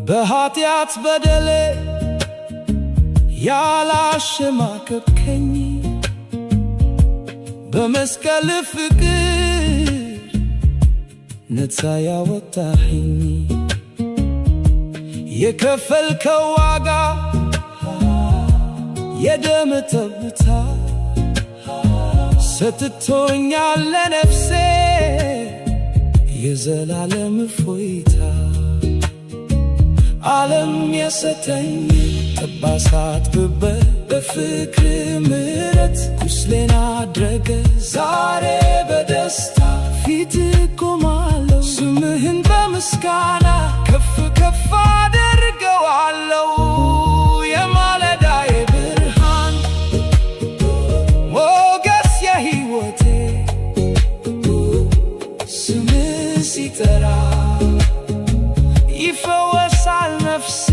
በኃጢአት በደሌ ያላሸማቀቅከኝ በመስቀል ፍቅር ነፃ ያወጣኸኝ የከፈልከው ዋጋ የደም ጠብታ ሰጥቶኛል ለነፍሴ የዘላለም እፎይታ ዓለም የሰጠኝ ጠባሳት በፍቅር ምሕረት ቁስሌን አድረገ ዛሬ በደስታ ፊት ቆማለሁ ስምህን በምስጋና ከፍ ከፍ አደርገዋለሁ የማለዳዬ ብርሃን ሞገስ የሕይወቴ ስምህ ሲጠራ ይፈወሳል ነፍሴ